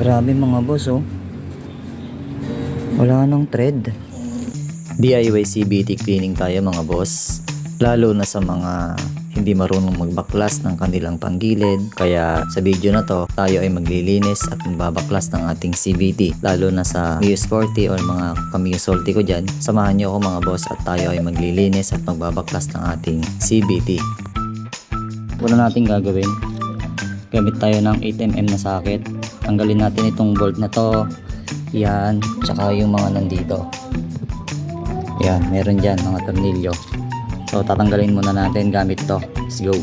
Grabe mga boss, oh. Wala nang thread. DIY CVT cleaning tayo mga boss. Lalo na sa mga hindi marunong magbaklas ng kanilang panggilid. Kaya sa video na to, tayo ay maglilinis at magbabaklas ng ating CVT. Lalo na sa Mio Sporty or mga Cameo Salty ko dyan. Samahan nyo ako mga boss at tayo ay maglilinis at magbabaklas ng ating CVT. Una natin gagawin, gamit tayo ng 8mm na socket. Tanggalin natin itong bolt na to. Yan, tsaka yung mga nandito. Yan, meron dyan mga tornilyo. So tatanggalin muna natin gamit to. Let's go.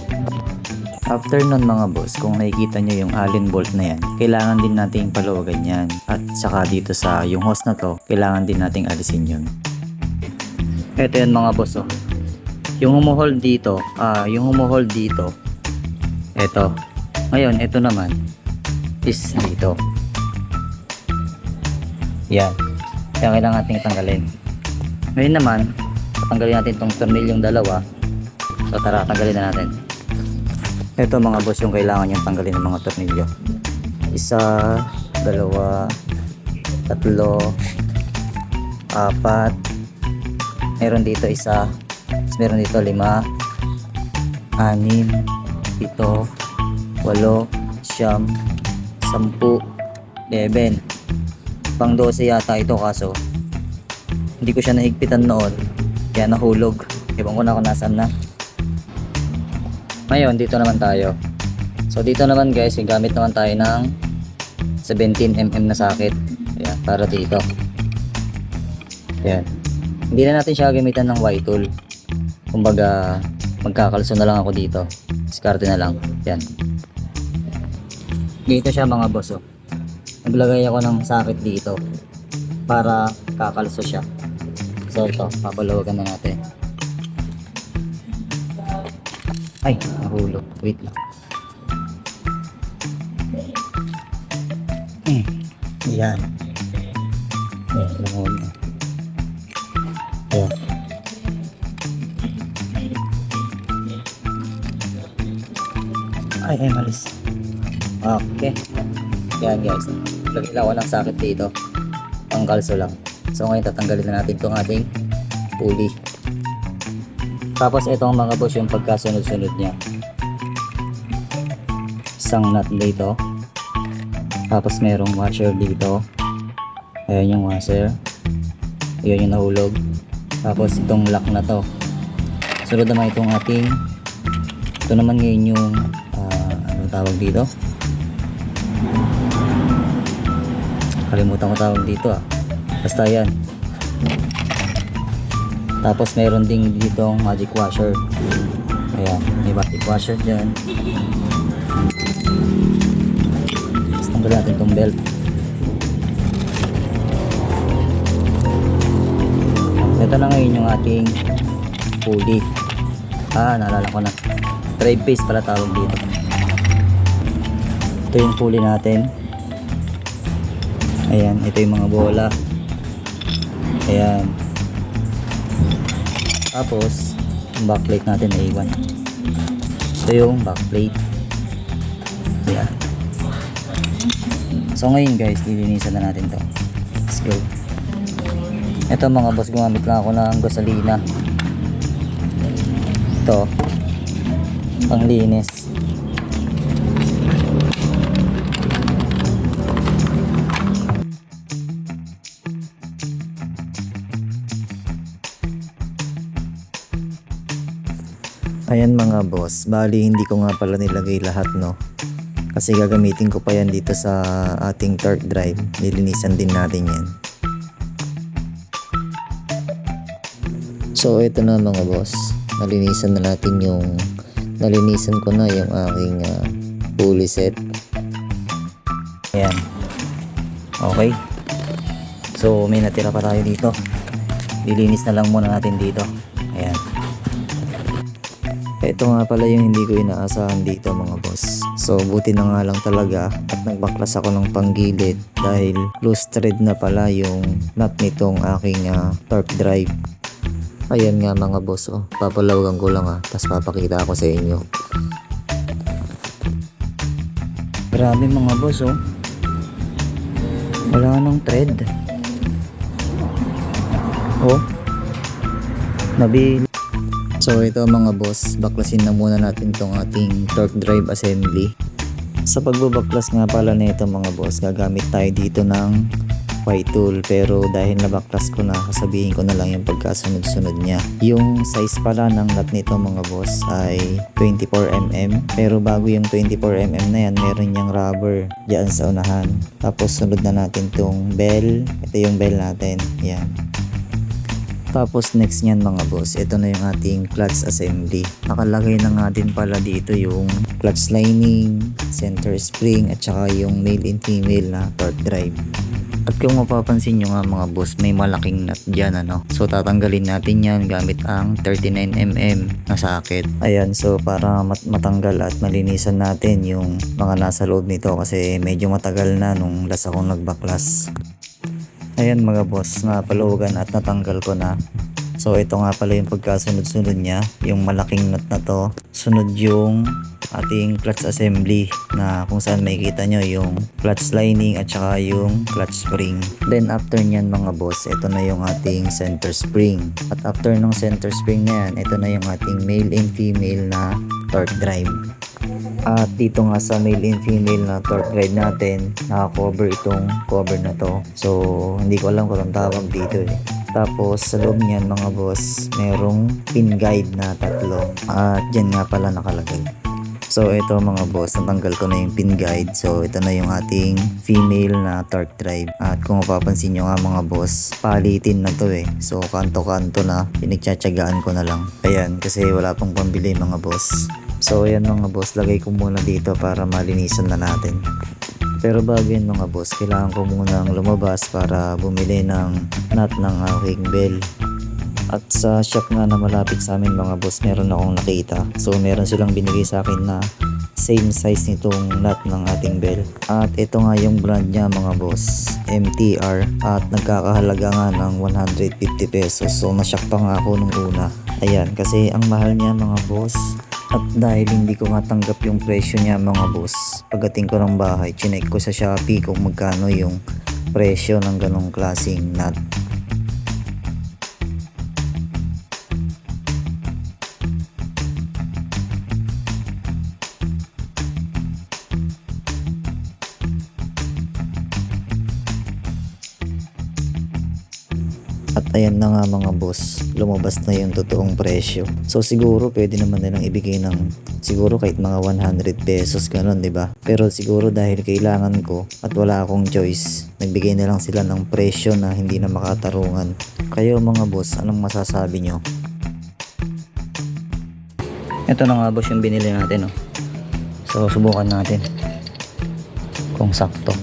After nun mga boss, kung nakikita nyo yung Allen bolt na yan, kailangan din nating paluwagan yan. At saka dito sa yung hose na to, kailangan din nating alisin yun. Ito yan mga boss, oh. Yung humuhold dito, ito. Ngayon, ito naman is dito. Yan. Kaya kailangan natin tanggalin. Ngayon naman, tanggalin natin itong tornilyong dalawa. So tara, tanggalin na natin. Ito mga boss yung kailangan yung tanggalin ng mga tornilyo. Isa, dalawa, tatlo, apat. Meron dito isa. Meron dito 5, 6, 7, 8, 9, 10, 11. Pang 12 yata ito kaso hindi ko siya nahigpitan noon kaya nahulog. Ewan ko na kung nasaan na. Ngayon dito naman tayo. So dito naman guys, gamit naman tayo ng 17mm na socket. Ayan, para dito. Ayan. Hindi na natin siya gamitan ng Y-tool. Kumbaga magkakalso na lang ako dito. Diskarte na lang. Ayan. Dito siya mga boss, oh. Naglagay ako ng socket dito para kakalso siya. So ito, papalawagan na natin. Ay, nahulog. Wait lang. Yan. Ayan, nahulog na. Ayan. Ay, malis. Okay. Yan guys. Lagyan lang ako ng socket dito. Ang kalso lang. So ngayon tatanggalin na natin itong ating pulley. Tapos itong mga boss yung pagkasunod-sunod niya. Isang nut dito. Tapos merong washer dito. Ayan yung washer. Ayan yung nahulog. Tapos itong lock na to. Sunod naman itong ating, ito naman ngayon yung ano tawag dito? Kalimutan ko tawag dito ah. Basta yan. Tapos meron ding dito magic washer. Ayan, may magic washer dyan. Tapos tanggalin natin itong belt. Ito na ngayon yung ating pulley. Naalala ko na. Drive piece pala tawag dito. Ito yung pulley natin. Ayan, ito yung mga bola. Ayan. Tapos, yung backplate natin na iwan. Ito yung backplate. Ayan. So ngayon guys, lilinisan na natin to. Let's go. Ito mga boss, gumamit lang ako ng gasolina. Ito, panglinis. Ayan mga boss, bali hindi ko nga pala nilagay lahat no. Kasi gagamitin ko pa yan dito sa ating torque drive. Nilinisan din natin yan. So ito na mga boss, nalinisan ko na yung aking pulley set. Ayan. Okay. So may natira pa tayo dito. Lilinis na lang muna natin dito. Ayan. Ito nga pala yung hindi ko inaasahan dito mga boss. So buti na nga lang talaga at nagbaklas ako ng panggilid dahil loose thread na pala yung nut nitong aking torque drive. Ayan nga mga boss, oh. Papalawagan ko lang tapos papakita ako sa inyo. Grabe mga boss, oh. Wala nang thread. Oh, nabil. So ito mga boss, baklasin na muna natin tong ating torque drive assembly. Sa pagbabaklas nga pala nito mga boss, gagamit tayo dito ng Y-tool, pero dahil nabaklas ko na, sasabihin ko na lang yung pagkasunod-sunod niya. Yung size pala ng nut nito mga boss ay 24mm, pero bago yung 24mm na yan, meron niyang rubber dyan sa unahan. Tapos sunod na natin tong bell. Ito yung bell natin, yan. Tapos next niyan mga boss, ito na yung ating clutch assembly. Nakalagay na nga din pala dito yung clutch lining, center spring, at saka yung male and female na torque drive. At kung mapapansin nyo nga mga boss, may malaking nut dyan ano. So tatanggalin natin yan gamit ang 39mm na socket. Ayan, so para matanggal at malinisan natin yung mga nasa loob nito, kasi medyo matagal na nung last akong nagbaklas. Ayan mga boss, napalugan at natanggal ko na. So ito nga pala yung pagkasunod-sunod niya, yung malaking nut na to. Sunod yung ating clutch assembly na kung saan makikita nyo yung clutch lining at saka yung clutch spring. Then after nyan mga boss, ito na yung ating center spring. At after ng center spring na yan, ito na yung ating male and female na torque drive. At dito nga sa male and female na torque drive natin, naka-cover itong cover na to. So hindi ko alam kung anong tawag dito eh. Tapos sa loob niyan mga boss, merong pin guide na 3. At dyan nga pala nakalagay. So ito mga boss, natanggal ko na yung pin guide. So ito na yung ating female na torque drive. At kung mapapansin nyo nga mga boss, palitin na to eh. So kanto-kanto na, pinagtsatsagaan ko na lang. Ayan, kasi wala pang pambili mga boss. So ayan mga boss, lagay ko muna dito para malinisan na natin. Pero bago yun mga boss, kailangan ko munang lumabas para bumili ng nut ng aking bell. At sa shop nga na malapit sa amin mga boss, meron akong nakita. So meron silang binigay sa akin na same size nitong nut ng ating bell. At ito nga yung brand niya mga boss, MTR. At nagkakahalaga nga ng 150 pesos. So nashock pa nga ako nung una. Ayan, kasi ang mahal niya mga boss. At dahil hindi ko matanggap yung presyo niya mga boss, pagdating ko ng bahay, chinek ko sa Shopee kung magkano yung presyo ng ganong klaseng nut. At ayan na nga mga boss, lumabas na yung totoong presyo. So siguro pwede naman nilang ibigay ng siguro kahit mga 100 pesos ganun, di ba? Pero siguro dahil kailangan ko at wala akong choice, nagbigay na lang sila ng presyo na hindi na makatarungan. Kayo mga boss, anong masasabi nyo? Ito na nga boss yung binili natin, oh. So subukan natin kung sakto.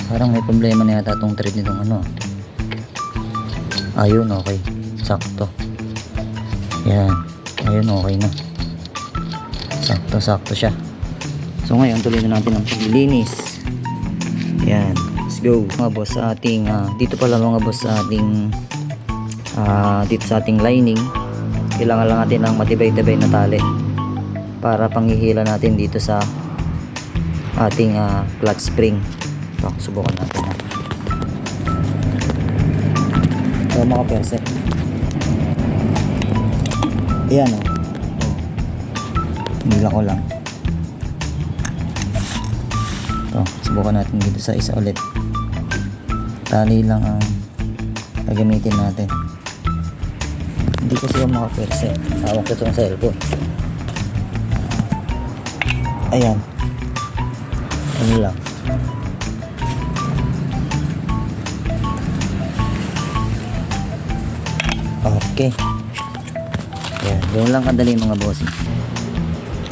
Parang may problema na yata itong thread nitong ano. Ayun, okay. Sakto. Yan. Ayun, okay na. Sakto siya. So ngayon, tuloy na natin ang paglilinis. Yan. Let's go. Mga boss, sa ating, dito pala mga boss sa ating, dito sa ating lining, kailangan lang natin ng matibay-tibay na tali para panghihila natin dito sa ating clutch spring. So, subukan natin na. So mga perse, ayan o, hila ko lang. So subukan natin dito sa isa ulit. Tali lang ang gagamitin natin. Hindi ko siya mga perse, hawak ko itong cellphone. Ayan, ano lang. Okay. Ayan, yun lang kadali mga boss.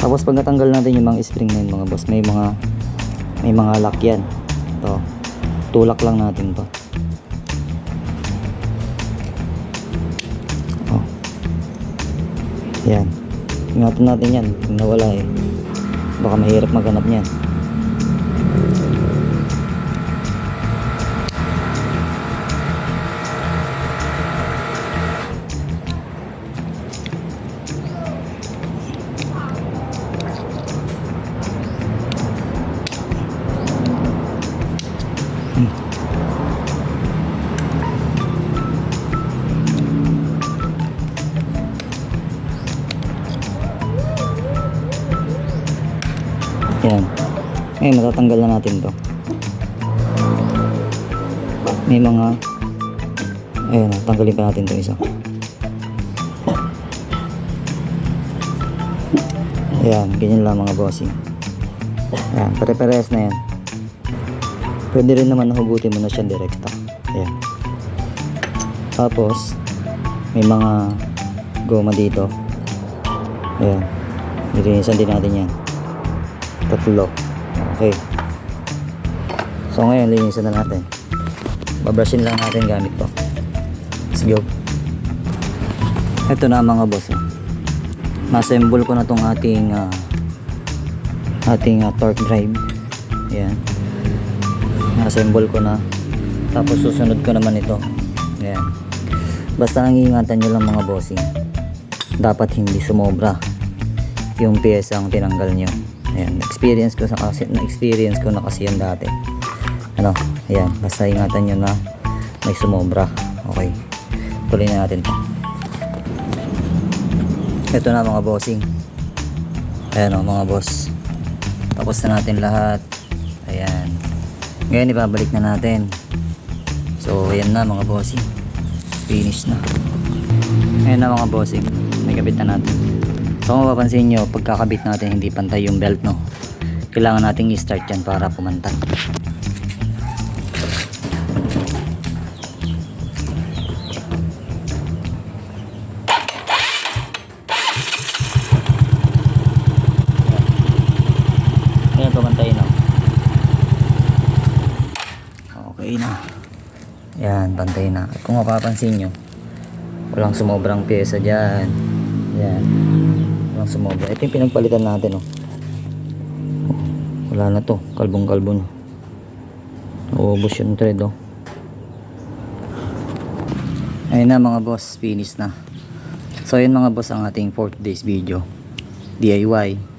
Tapos pag natanggal natin yung mga spring na yun mga boss, may mga lock yan. To, tulak lang natin to. Oh. Yan. Ingatan natin yan. Kung nawala eh, baka mahirap maghanap niyan. Yan. Ngayon, matatanggal na natin to. May mga, ayan, tanggalin pa natin to isa. Ayan, ganyan lang mga bossing. Ayan, pare-parehas na yan. Pwede rin naman nahugutin mo na siya direkta. Ayan. Tapos, may mga goma dito. Ayan. Nilinisan din natin yan. Tatlo. Okay. So ngayon, linisan na natin. Babrushin lang natin gamit to. Let's go. Ito na mga boss. Massemble ko na tong ating torque drive. Ayan. Assemble ko na. Tapos susunod ko naman ito. Ayan. Basta nangingatan nyo lang mga bossing. Dapat hindi sumobra yung pyesa ang tinanggal nyo. Ayan. Na-experience ko na kasi yan dati. Ano? Ayan. Basta ingatan nyo na may sumobra. Okay. Tuloy na natin to. Ito na mga bossing. Ayan o mga boss. Tapos na natin lahat. Ayan. Ngayon ibabalik na natin. So ayan na mga bossing. Finish na. Ayan na mga bossing. Nagkabit na natin. So kung mapapansin nyo, pagkakabit natin hindi pantay yung belt, no? Kailangan nating i-start yan para pumantay. Ayan, pumantay na. Okay na. Yan, pantay na. At kung mapapansin nyo, walang sumobrang pyesa dyan. Yan. Walang sumobra. Ito yung pinagpalitan natin, oh. Wala na to. Kalbong-kalbo na. Uubos yung thread, oh. Ayun na mga boss. Finish na. So, ayun mga boss ang ating 4th days video. DIY.